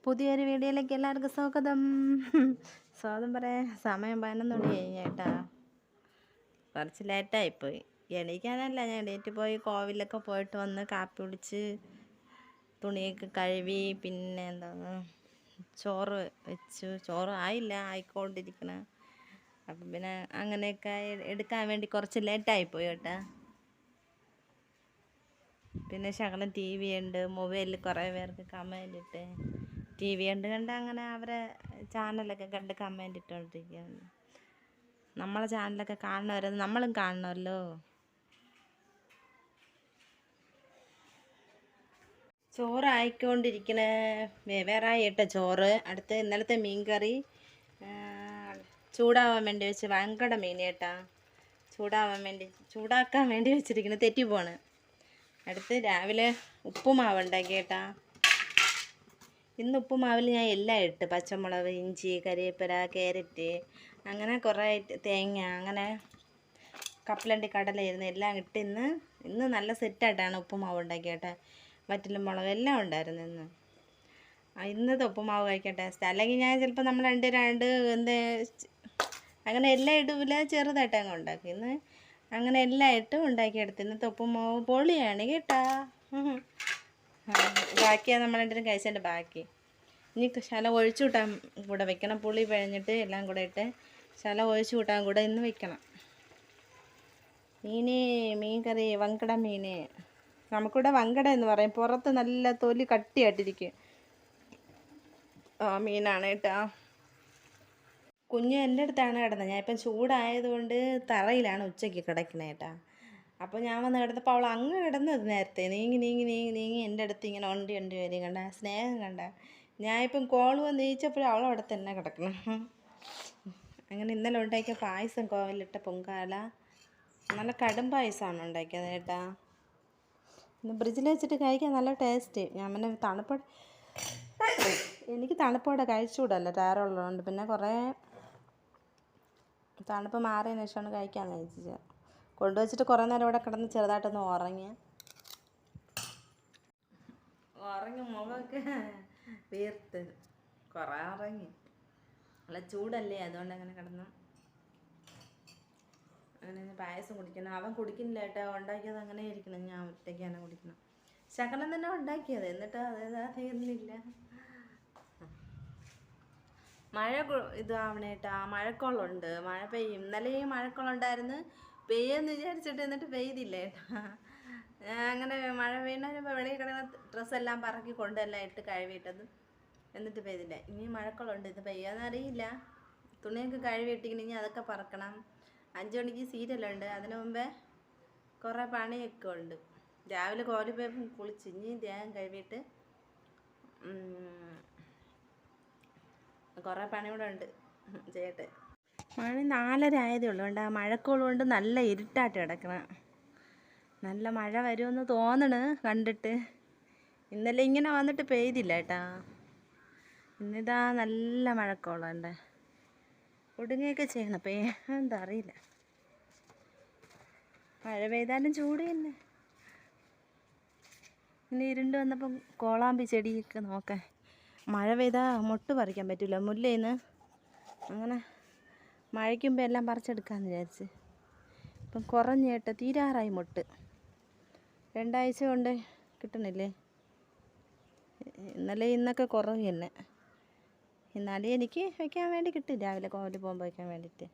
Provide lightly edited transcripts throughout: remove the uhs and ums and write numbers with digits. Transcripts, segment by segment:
പുതിയൊരു വീഡിയോയിലേക്ക് എല്ലാവർക്കും സ്വാഗതം. സ്വാഗതം പറയാൻ സമയം 11 മണി കഴിഞ്ഞേട്ടാ. കുറച്ച് ലേറ്റായിപ്പോയി. എണീക്കാനല്ല, ഞാൻ എണീറ്റ് പോയി കോവിലൊക്കെ പോയിട്ട് വന്ന് കാപ്പി കുടിച്ച് തുണിയൊക്കെ കഴുകി, പിന്നെ എന്താണ് ചോറ് വെച്ചു. ചോറ് ആയില്ല, ആയിക്കൊണ്ടിരിക്കണ. അപ്പം പിന്നെ അങ്ങനെയൊക്കെ എടുക്കാൻ വേണ്ടി കുറച്ച് ലേറ്റായിപ്പോയി കേട്ടാ. പിന്നെ ശകലം ടി വി ഉണ്ട്, മൊബൈലിൽ കുറേ പേർക്ക് കമൻറ്റ് ഇട്ട് ടി വി കണ്ട് അങ്ങനെ അവരെ ചാനലൊക്കെ കണ്ട് കമൻറ്റ് ഇട്ടുകൊണ്ടിരിക്കുകയാണ്. നമ്മളെ ചാനലൊക്കെ കാണുന്നവരെ നമ്മളും കാണണമല്ലോ. ചോറ് ആയിക്കൊണ്ടിരിക്കണ വേറായി കേട്ടോ. ചോറ് അടുത്ത് ഇന്നലത്തെ മീൻ കറി ചൂടാവാൻ വേണ്ടി വെച്ച് വങ്കട മീൻ കേട്ടാ. ചൂടാക്കാൻ വേണ്ടി വെച്ചിരിക്കുന്നത് തെറ്റി പോണ്. അടുത്ത് രാവിലെ ഉപ്പുമാവ് ഉണ്ടാക്കി കേട്ടാ. ഇന്ന് ഉപ്പുമാവിൽ ഞാൻ എല്ലാം ഇട്ട്, പച്ചമുളക്, ഇഞ്ചി, കരിവേപ്പില, ക്യാരറ്റ്, അങ്ങനെ കുറേ തേങ്ങ, അങ്ങനെ കപ്പലണ്ടി കടലയിരുന്ന് എല്ലാം ഇട്ട് ഇന്ന് നല്ല സെറ്റായിട്ടാണ് ഉപ്പുമാവ് ഉണ്ടാക്കി കേട്ടെ. വറ്റലും മുളക് എല്ലാം ഉണ്ടായിരുന്നു ഇന്ന്. ഇന്നത്തെ ഉപ്പുമാവ് കഴിക്കാൻ ടേസ്റ്റ്. അല്ലെങ്കിൽ ഞാൻ ചിലപ്പോൾ നമ്മൾ രണ്ട് അങ്ങനെ എല്ലാം ഇടില്ല, ചെറുതായിട്ട് അങ്ങ് ഉണ്ടാക്കി. ഇന്ന് അങ്ങനെ എല്ലാം ഇട്ട് ഉണ്ടാക്കിയെടുത്ത് ഇന്നത്തെ ഉപ്പുമാവ് പൊളിയാണ് കേട്ടാ. ബാക്കിയാണ് നമ്മൾ രണ്ടും കഴിച്ചതിൻ്റെ ബാക്കി. ഇനി ശകലം ഒഴിച്ചു കൂട്ടാൻ കൂടെ വെക്കണം. പുളി പിഴഞ്ഞിട്ട് എല്ലാം കൂടെ ഇട്ട് ശകലം ഒഴിച്ചു കൂട്ടാൻ കൂടെ ഇന്ന് വെക്കണം. മീൻ കറി വങ്കട മീൻ, നമുക്കിവിടെ വങ്കട എന്ന് പറയും. പുറത്ത് നല്ല തൊലി കട്ടിയായിട്ടിരിക്കും ആ മീനാണ് കേട്ടാ. കുഞ്ഞ് എൻ്റെ അടുത്താണ് കിടന്നത്. ഞാൻ ഇപ്പം ചൂടായതുകൊണ്ട് തറയിലാണ് ഉച്ചയ്ക്ക് കിടക്കുന്നത് കേട്ടാ. അപ്പോൾ ഞാൻ വന്ന് കിടന്നപ്പോൾ അവൾ അങ്ങ് കിടന്നത് നേരത്തെ നീങ്ങി എൻ്റെ അടുത്ത് ഇങ്ങനെ ഒണ്ടി വരും. കണ്ട സ്നേഹം കണ്ട. ഞാനിപ്പം കോൾ വന്ന് നീച്ചപ്പോഴും അവളവിടെ തന്നെ കിടക്കണം. അങ്ങനെ ഇന്നലെ ഉണ്ടാക്കിയ പായസം, കോവിലിട്ട പൊങ്കാല, നല്ല കടും പായസമാണ് ഉണ്ടാക്കിയത് കേട്ടാ. ഇന്ന് ഫ്രിഡ്ജിൽ വെച്ചിട്ട് കഴിക്കാൻ നല്ല ടേസ്റ്റ്. ഞാൻ പിന്നെ എനിക്ക് തണുപ്പോടെ കഴിച്ചുകൂടല്ലോ ടയറുള്ളതുകൊണ്ട്. പിന്നെ കുറേ തണുപ്പ് മാറിയതിന് ശേഷമാണ് കഴിക്കാമെന്ന് വെച്ചത്. കൊണ്ടുവച്ചിട്ട് കുറേ നേരം ഇവിടെ കിടന്ന് ചെറുതായിട്ടൊന്ന് ഉറങ്ങി മുഖമൊക്കെ വീർത്ത് കുറേ ഉറങ്ങി. നല്ല ചൂടല്ലേ, അതുകൊണ്ട് അങ്ങനെ കിടന്നു. അങ്ങനെ പായസം കുടിക്കണം. അവൻ കുടിക്കുന്നില്ല കേട്ടോ. ഉണ്ടാക്കിയത് അങ്ങനെ ഇരിക്കണം, ഞാൻ ഒറ്റയ്ക്കാണ് കുടിക്കണം. ശകലം തന്നെ ഉണ്ടാക്കിയത്, എന്നിട്ട് അതേതാ തീർന്നില്ല. മഴ ഇതാവണേട്ടാ. മഴക്കോളുണ്ട്, മഴ പെയ്യും. ഇന്നലെ ഈ മഴക്കോളുണ്ടായിരുന്നു, പെയ്യെന്ന് വിചാരിച്ചിട്ട് എന്നിട്ട് പെയ്തില്ല ഏട്ടാ. അങ്ങനെ മഴ പെയ്യുന്നതിന് വെളിയിൽ കിടക്കുന്ന ഡ്രസ്സെല്ലാം പറക്കി കൊണ്ടെല്ലാം ഇട്ട് കഴുകിയിട്ടത്, എന്നിട്ട് പെയ്തില്ല. ഇനി മഴക്കോളുണ്ട്, ഇത് പെയ്യാന്നറിയില്ല. തുണിയൊക്കെ കഴുകിയിട്ടിങ്ങനെ ഇനി അതൊക്കെ പറക്കണം. 5 മണിക്ക് സീരിയലുണ്ട്, അതിന് മുമ്പേ കുറേ പണിയൊക്കെ ഉണ്ട്. രാവിലെ കോരിപ്പോയപ്പം കുളിച്ച് ഇനി ദേഹം കഴുകിയിട്ട് കുറേ പണി കൂടെ ഉണ്ട് ചെയ്യട്ടെ. മഴ 4:30 ആയതേ ഉള്ളൂ. കൊണ്ട് ആ മഴക്കോൾ കൊണ്ട് നല്ല ഇരുട്ടായിട്ട് കിടക്കണം. നല്ല മഴ വരുമെന്ന് തോന്നണ് കണ്ടിട്ട്. ഇന്നലെ ഇങ്ങനെ വന്നിട്ട് പെയ്തില്ല കേട്ടാ. ഇന്നിതാ നല്ല മഴക്കോളുണ്ട്. ഒടുങ്ങയൊക്കെ ചെയ്യണം, എന്താ അറിയില്ല. മഴ പെയ്താലും ചൂട് തന്നെ. ഇങ്ങനെ ഇരുണ്ട് വന്നപ്പം കോളാമ്പി ചെടിയൊക്കെ നോക്കാൻ. മഴ പെയ്താൽ മൊട്ട് പറിക്കാൻ പറ്റില്ല, മുല്ലേന്ന്. അങ്ങനെ മഴയ്ക്കുമ്പോൾ എല്ലാം പറിച്ചെടുക്കാമെന്ന് വിചാരിച്ച്. ഇപ്പം കുറഞ്ഞേട്ട തീരാറായി മൊട്ട്. 2 ആഴ്ച കൊണ്ട് കിട്ടണില്ലേ. ഇന്നലെ ഇന്നൊക്കെ കുറവ് തന്നെ. എന്നാലും എനിക്ക് വയ്ക്കാൻ വേണ്ടി കിട്ടും, രാവിലെ കോവിൽ പോകുമ്പോൾ വയ്ക്കാൻ വേണ്ടിയിട്ട്.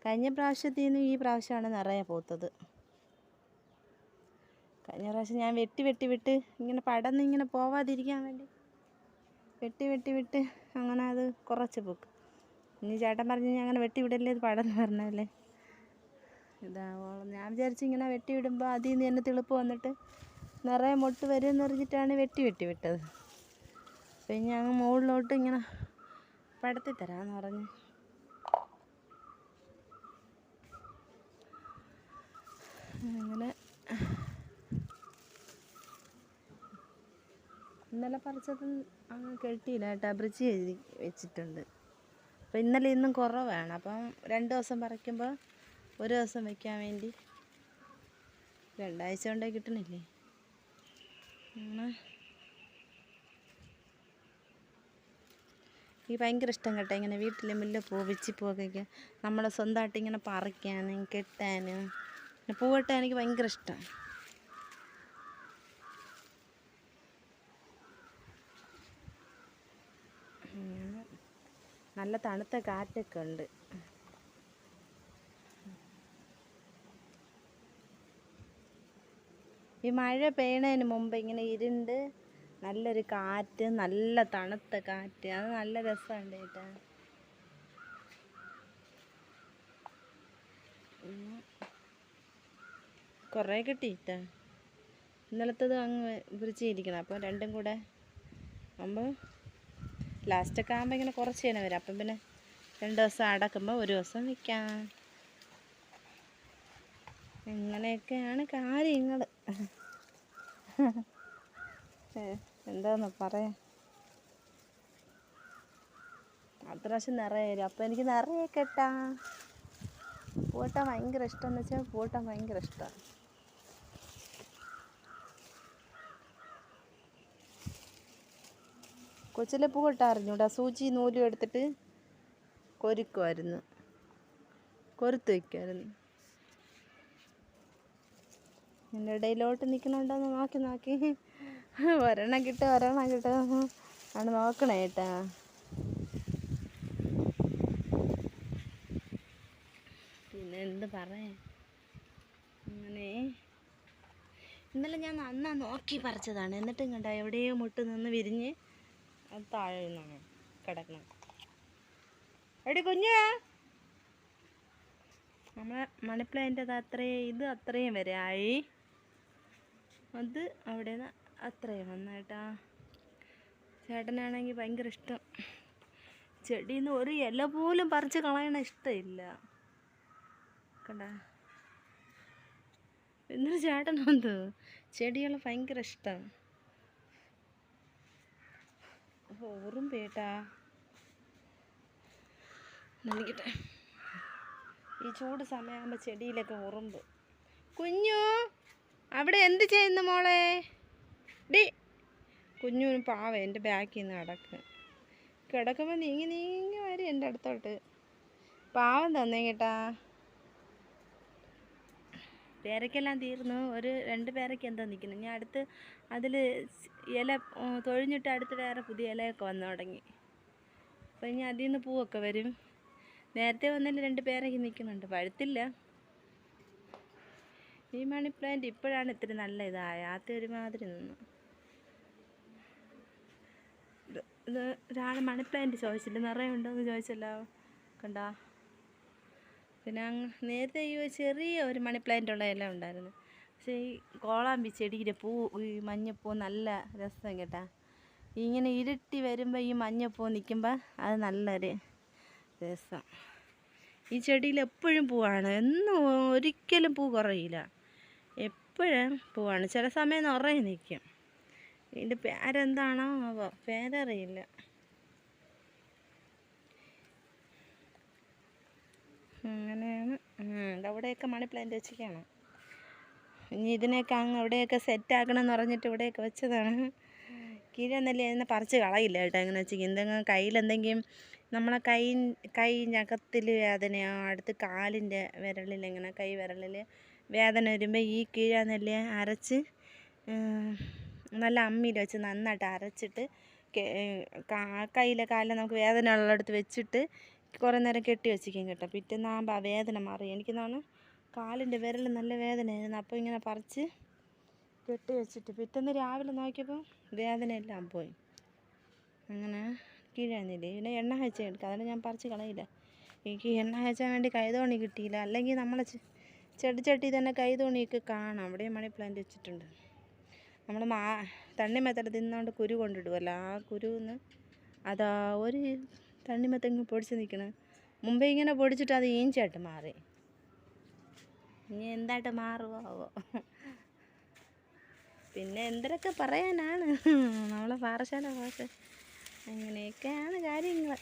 കഴിഞ്ഞ പ്രാവശ്യത്തിൽ നിന്ന് ഈ പ്രാവശ്യമാണ് നിറയെ പൂത്തത്. കഴിഞ്ഞ പ്രാവശ്യം ഞാൻ വെട്ടി ഇങ്ങനെ പടന്ന് ഇങ്ങനെ പോവാതിരിക്കാൻ വേണ്ടി വെട്ടി അങ്ങനെ അത് കുറച്ച് പൂക്കും. ഇനി ചേട്ടൻ പറഞ്ഞ് ഞാൻ അങ്ങനെ വെട്ടിവിടല്ലേ, ഇത് പടന്ന് പറഞ്ഞല്ലേ ഇതാവോളം. ഞാൻ വിചാരിച്ചു ഇങ്ങനെ വെട്ടിവിടുമ്പോൾ അതിൽ നിന്ന് തന്നെ തെളിപ്പ് വന്നിട്ട് നിറയെ മൊട്ട് വരുമെന്ന് പറഞ്ഞിട്ടാണ് വെട്ടി വിട്ടത്. അപ്പം ഇനി അങ്ങ് മുകളിലോട്ട് ഇങ്ങനെ പടത്തി തരാമെന്ന് പറഞ്ഞ്. അങ്ങനെ ഇന്നലെ പറിച്ചത് അങ്ങ് കെട്ടിയില്ല കേട്ടോ, ബ്രിഡ്ജ് എഴുതി വെച്ചിട്ടുണ്ട്. അപ്പോൾ ഇന്നലെ ഇന്നും കുറവാണ്. അപ്പം 2 ദിവസം പറിക്കുമ്പോൾ 1 ദിവസം വയ്ക്കാൻ വേണ്ടി. 2 ആഴ്ച കൊണ്ടേ കിട്ടണില്ലേ. എനിക്ക് ഭയങ്കര ഇഷ്ടം കേട്ടോ ഇങ്ങനെ വീട്ടിലെ മുല്ലപ്പൂ വെച്ചിപ്പൂവൊക്കെ നമ്മൾ സ്വന്തമായിട്ട് ഇങ്ങനെ പറിക്കാനും കെട്ടാനും പൂവെട്ടാൻ എനിക്ക് ഭയങ്കര ഇഷ്ടം. നല്ല തണുത്ത കാറ്റൊക്കെ ഉണ്ട്. ഈ മഴ പെയ്യണതിന് മുമ്പ് ഇങ്ങനെ ഇരുണ്ട് നല്ലൊരു കാറ്റ്, നല്ല തണുത്ത കാറ്റ്, അത് നല്ല രസമുണ്ട് കേട്ടോ. കുറേ കിട്ടിയിട്ടാ, ഇന്നലത്തത് അങ്ങ് വൃത്തിയിരിക്കണം. അപ്പോൾ രണ്ടും കൂടെ ആകുമ്പോൾ ലാസ്റ്റൊക്കെ ആകുമ്പോൾ ഇങ്ങനെ കുറച്ച് തന്നെ വരും. അപ്പം പിന്നെ 2 ദിവസം അടക്കുമ്പോൾ 1 ദിവസം വിൽക്കാം. ഇങ്ങനെയൊക്കെയാണ് കാര്യങ്ങൾ. എന്താന്ന് പറയാം, അത്യാവശ്യം നിറയെ വരും. അപ്പോൾ എനിക്ക് നിറയെ കെട്ടാം. പൂട്ടാൻ ഭയങ്കര ഇഷ്ടമെന്ന് വെച്ചാൽ പൂട്ടാൻ ഭയങ്കര ഇഷ്ടമാണ്. കൊച്ചിലെ പൂ ഇട്ടറിഞ്ഞൂടാ, സൂചി നൂലും എടുത്തിട്ട് കൊരുക്കുമായിരുന്നു, കൊരുത്ത് വയ്ക്കുമായിരുന്നു. എൻ്റെ ഇടയിലോട്ട് നിൽക്കണുണ്ടോയെന്ന് നോക്കി ഒരെണ്ണം കിട്ടുക ആണ് നോക്കണേ കേട്ടാ. പിന്നെ എന്ത് പറയാൻ, അങ്ങനെ ഇന്നലെ ഞാൻ നന്നാ നോക്കി പറിച്ചതാണ്. എന്നിട്ടും കണ്ട എവിടെയോ മുട്ട് നിന്ന് വിരിഞ്ഞ് അത് താഴെ നിന്നാണ് കിടക്കണം. എടി കുഞ്ഞ്, നമ്മളെ മണി പ്ലാന്റ് ഇത് അത്രയും വരെ ആയി. അത് അവിടെ നിന്ന് അത്രയും വന്നായിട്ടാ. ചേട്ടനാണെങ്കിൽ ഭയങ്കര ഇഷ്ടം ചെടിയിൽ നിന്ന് ഒരു ഇല പോലും പറിച്ച് കളയണ ഇഷ്ടമില്ല കണ്ട. എന്നൊരു ചേട്ടനുണ്ട്, ചെടികൾ ഭയങ്കര ഇഷ്ടം. ഉറുമ്പേട്ടാ നൽകിട്ടെ. ഈ ചൂട് സമയമാകുമ്പോൾ ചെടിയിലൊക്കെ ഉറുമ്പ്. കുഞ്ഞു അവിടെ എന്ത് ചെയ്യുന്നു മോളെ? ഡി കുഞ്ഞുവിന് പാവ എൻ്റെ ബാക്കിൽ നിന്ന് കിടക്കുമ്പോൾ നീങ്ങി വരും എൻ്റെ അടുത്തോട്ട്. പാവം തന്നെ കേട്ടാ. പേരയ്ക്കെല്ലാം തീർന്നു. ഒരു 2 പേരയ്ക്ക് എന്താ നിൽക്കുന്നു. ഞാൻ അടുത്ത് അതിൽ ഇല തൊഴിഞ്ഞിട്ട് അടുത്ത് വേറെ പുതിയ ഇലയൊക്കെ വന്നു തുടങ്ങി. അപ്പം ഇനി അതിൽ നിന്ന് പൂവൊക്കെ വരും. നേരത്തെ വന്നതിൽ 2 പേരയ്ക്ക് നിൽക്കുന്നുണ്ട്, പഴുത്തില്ല. ഈ മണി പ്ലാന്റ് ഇപ്പോഴാണ് ഇത്തിരി നല്ല ഇതായ, ആദ്യം ഒരുമാതിരി നിന്നു. ഇത് ഒരാൾ മണി പ്ലാന്റ് ചോദിച്ചില്ല, നിറയെ ഉണ്ടോയെന്ന് ചോദിച്ചല്ലോ കണ്ട. പിന്നെ നേരത്തെ ഈ ചെറിയ ഒരു മണി പ്ലാന്റ് ഉള്ള ഇല ഉണ്ടായിരുന്നു. പക്ഷേ ഈ കോളാമ്പി ചെടിയുടെ പൂ, ഈ മഞ്ഞപ്പൂ നല്ല രസം കേട്ടാ. ഇങ്ങനെ ഇരുട്ടി വരുമ്പോൾ ഈ മഞ്ഞപ്പൂ നിൽക്കുമ്പോൾ അത് നല്ലൊരു രസം. ഈ ചെടിയിൽ എപ്പോഴും പൂവാണ്, എന്നും ഒരിക്കലും പൂ കുറയില്ല, എപ്പോഴും പൂവാണ്. ചില സമയം നിറയെ നിൽക്കും. ഇതിൻ്റെ പേരെന്താണോ പേരറിയില്ല. അങ്ങനെയാണ്. അവിടെയൊക്കെ മണി പ്ലാന്റ് വെച്ചിരിക്കുകയാണ്. ഇനി ഇതിനെയൊക്കെ അങ്ങ് എവിടെയൊക്കെ സെറ്റാക്കണമെന്ന് പറഞ്ഞിട്ട് ഇവിടെയൊക്കെ വെച്ചതാണ്. കീഴനെല്ലി അതിനെ പറിച്ച് കളയില്ല കേട്ടോ. എങ്ങനെ വെച്ചിരിക്കും, എന്തെങ്കിലും കയ്യിലെന്തെങ്കിലും നമ്മളെ കൈ നഖത്തിൽ വേദനയോ, അടുത്ത് കാലിൻ്റെ വിരലിൽ, ഇങ്ങനെ കൈ വിരലിൽ വേദന വരുമ്പോൾ ഈ കീഴനെല്ലി അരച്ച് നല്ല അമ്മിയിൽ വെച്ച് നന്നായിട്ട് അരച്ചിട്ട് കയ്യിലെ കാലിൽ നമുക്ക് വേദന ഉള്ളിടത്ത് വെച്ചിട്ട് കുറേ നേരം കെട്ടി വെച്ചിരിക്കും കേട്ടോ. പിറ്റേന്നാകുമ്പോൾ ആ വേദന മാറി. എനിക്കെന്നാണ് കാലിൻ്റെ വിരൽ നല്ല വേദനയായിരുന്നു. അപ്പോൾ ഇങ്ങനെ പറിച്ച് കെട്ടി വെച്ചിട്ട് പിറ്റേന്ന് രാവിലെ നോക്കിയപ്പോൾ വേദനയെല്ലാം പോയി. അങ്ങനെ കീഴാന്നില്ല. ഇതിനെ എണ്ണ കാച്ചാൻ എടുക്കുക, അതാണ് ഞാൻ പറിച്ച് കളയില്ല. എനിക്ക് എണ്ണ കാച്ചാൻ വേണ്ടി കൈതോണി കിട്ടിയില്ല. അല്ലെങ്കിൽ നമ്മളെ ചെടിച്ചട്ടി തന്നെ കൈതോണിയൊക്കെ കാണാം. അവിടെ മണി പ്ലാന്റ് വെച്ചിട്ടുണ്ട്. നമ്മൾ തണ്ണിമത്തല തിന്നുകൊണ്ട് കുരു കൊണ്ടിടുമല്ലോ, ആ കുരുന്ന് അതാ ഒരു തണ്ണിമത്തങ്ങ് പൊടിച്ച് നിൽക്കണം. മുമ്പേ ഇങ്ങനെ പൊടിച്ചിട്ട് അത് ഈഞ്ചായിട്ട് മാറി. ഇനി എന്തായിട്ട് മാറുമോ? പിന്നെ എന്തൊക്കെ പറയാനാണ്, നമ്മളെ പാറശാല ഭാഷ. അങ്ങനെയൊക്കെയാണ് കാര്യങ്ങൾ.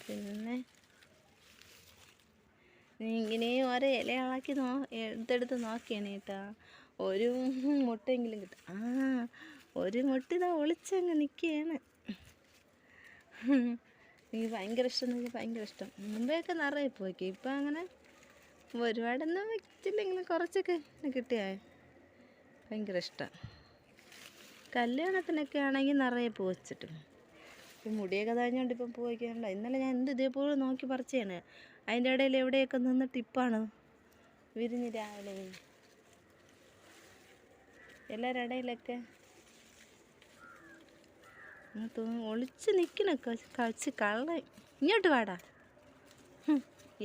പിന്നെ ഇങ്ങനെ ഓരോ ഇലകളാക്കി എടുത്തെടുത്ത് നോക്കിയാണ് കേട്ടോ. ഒരു മുട്ടയെങ്കിലും കിട്ടും. ഒരു മുട്ട ഇതാ ഒളിച്ചങ്ങ് നിൽക്കുകയാണ്. എനിക്ക് ഭയങ്കര ഇഷ്ടം എന്ന് വെച്ചാൽ ഭയങ്കര ഇഷ്ടം. മുമ്പെയൊക്കെ നിറയെ പോയിക്കും. ഇപ്പം അങ്ങനെ ഒരുപാടൊന്നും വെച്ചില്ലെങ്കിലും കുറച്ചൊക്കെ കിട്ടിയാ ഭയങ്കര ഇഷ്ടം. കല്യാണത്തിനൊക്കെ ആണെങ്കിൽ നിറയെ പൂ വെച്ചിട്ട്. ഇപ്പം മുടിയൊക്കെ തഴഞ്ഞുകൊണ്ട് ഇപ്പം പൂ വയ്ക്കാനുണ്ട്. ഇന്നലെ ഞാൻ ഇതേപോലെ നോക്കി പറിച്ചാണ്. അതിൻ്റെ ഇടയിൽ എവിടെയൊക്കെ നിന്നിട്ട് ഇപ്പാണ് വിരിഞ്ഞ് രാവിലെ എല്ലാവരുടെ ഇടയിലൊക്കെ ഒളിച്ച് നിൽക്കണ കളിച്ച് കള്ള. ഇങ്ങോട്ട് വാടാ.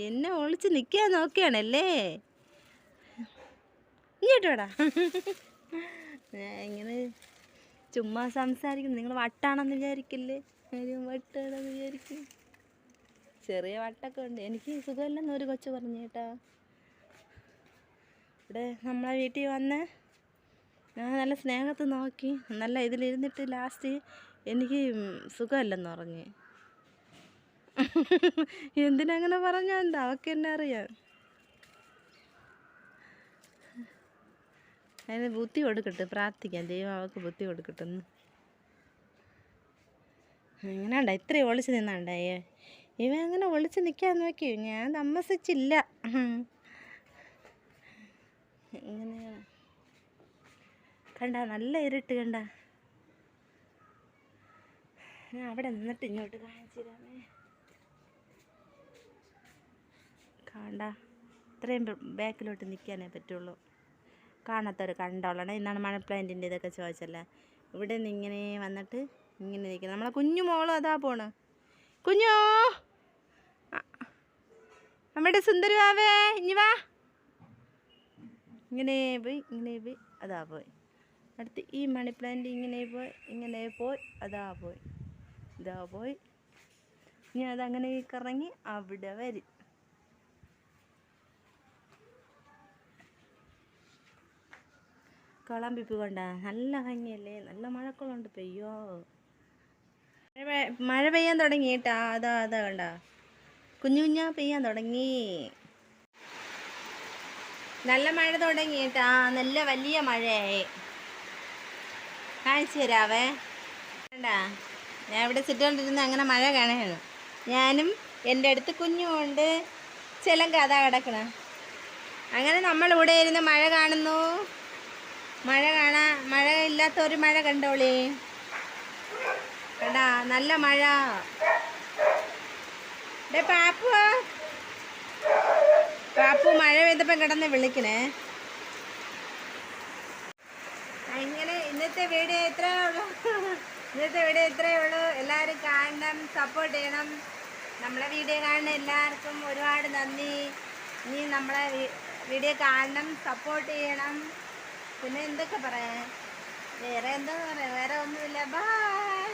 എന്നെ ഒളിച്ച് നിൽക്കാൻ നോക്കിയാണല്ലേ. ഇങ്ങോട്ട് വാടാ. ഞാൻ ഇങ്ങനെ ചുമ്മാ സംസാരിക്കുന്നു. നിങ്ങൾ വട്ടാണെന്ന് വിചാരിക്കില്ലേ? വട്ടാണെന്ന് വിചാരിക്കും. ചെറിയ വട്ടൊക്കെ ഉണ്ട്. എനിക്ക് സുഖമില്ലെന്ന് ഒരു കൊച്ചു പറഞ്ഞു കേട്ടാ. ഇവിടെ നമ്മളെ വീട്ടിൽ വന്ന് ഞാൻ നല്ല സ്നേഹത്തിൽ നോക്കി നല്ല ഇതിലിരുന്നിട്ട് ലാസ്റ്റ് എനിക്ക് സുഖമില്ലെന്ന് പറഞ്ഞ്. എന്തിനങ്ങനെ പറഞ്ഞാൽ എന്താ? അവൾക്ക് എന്നെ അറിയാം. അതിന് ബുദ്ധി കൊടുക്കട്ടെ, പ്രാർത്ഥിക്കാം ദൈവം അവൾക്ക് ബുദ്ധി കൊടുക്കട്ടെന്ന്. അങ്ങനെ ഉണ്ടാ ഇത്രയും ഒളിച്ച് നിന്നാണ്ടായേ. ഇവ അങ്ങനെ ഒളിച്ച് നിൽക്കാൻ നോക്കി. ഞാൻ താമസിച്ചില്ല. ഇങ്ങനെയാണ് കണ്ട, നല്ല ഇരുട്ട് കണ്ട. ഞാൻ അവിടെ നിന്നിട്ട് ഇങ്ങോട്ട് കാണിച്ചു തരാമേ. കണ്ട, ഇത്രയും ബാക്കിലോട്ട് നിൽക്കാനേ പറ്റുള്ളൂ. കാണാത്തൊരു കണ്ടോളണം. ഇന്നാണ് മണി പ്ലാന്റിൻ്റെ ഇതൊക്കെ ചോദിച്ചല്ലേ. ഇവിടെ നിന്ന് ഇങ്ങനെ വന്നിട്ട് ഇങ്ങനെ നിൽക്കുന്നത്. നമ്മളെ കുഞ്ഞു മോളും അതാ പോണ്. കുഞ്ഞോ, നമ്മുടെ സുന്ദരിവാവേ ഇനി വാ. ഇങ്ങനെ പോയി അതാ പോയി. അടുത്ത് ഈ മണി പ്ലാന്റ് ഇങ്ങനെ പോയി അതാ പോയി, ഇതാ പോയി. ഇനി അതങ്ങനെ കറങ്ങി അവിടെ വരും. കളമ്പിപ്പ് കൊണ്ട നല്ല ഭംഗിയല്ലേ. നല്ല മഴക്കുളമുണ്ട്. പെയ്യോ മഴ പെയ്യാൻ തുടങ്ങി കേട്ടാ. അതാ കണ്ട കുഞ്ഞു കുഞ്ഞാ പെയ്യാൻ തുടങ്ങി. നല്ല മഴ തുടങ്ങി കേട്ടാ. നല്ല വലിയ മഴയായി. കാണിച്ചു തരാവേ. വേണ്ട, ഞാൻ ഇവിടെ ചുറ്റുകൊണ്ടിരുന്ന് അങ്ങനെ മഴ കാണുകയാണ്. ഞാനും എൻ്റെ അടുത്ത് കുഞ്ഞുമുണ്ട്. ചിലങ്ക അതാ കിടക്കണ. അങ്ങനെ നമ്മളിവിടെ ഇരുന്ന് മഴ കാണുന്നു. മഴ ഇല്ലാത്തൊരു മഴ കണ്ടോളി. കണ്ടാ നല്ല മഴ. പാപ്പു മഴ പെയ്തപ്പം കിടന്ന് വിളിക്കണേ. അങ്ങനെ ഇന്നത്തെ വീഡിയോ ഇത്രയേ ഉള്ളൂ. എല്ലാവരും കാണണം, സപ്പോർട്ട് ചെയ്യണം. നമ്മളെ വീഡിയോ കാണുന്ന എല്ലാവർക്കും ഒരുപാട് നന്ദി. ഇനി നമ്മളെ വീഡിയോ കാണണം, സപ്പോർട്ട് ചെയ്യണം. പിന്നെ എന്തൊക്കെ പറയാൻ, വേറെ എന്താ പറയാ, വേറെ ഒന്നുമില്ല. ബൈ.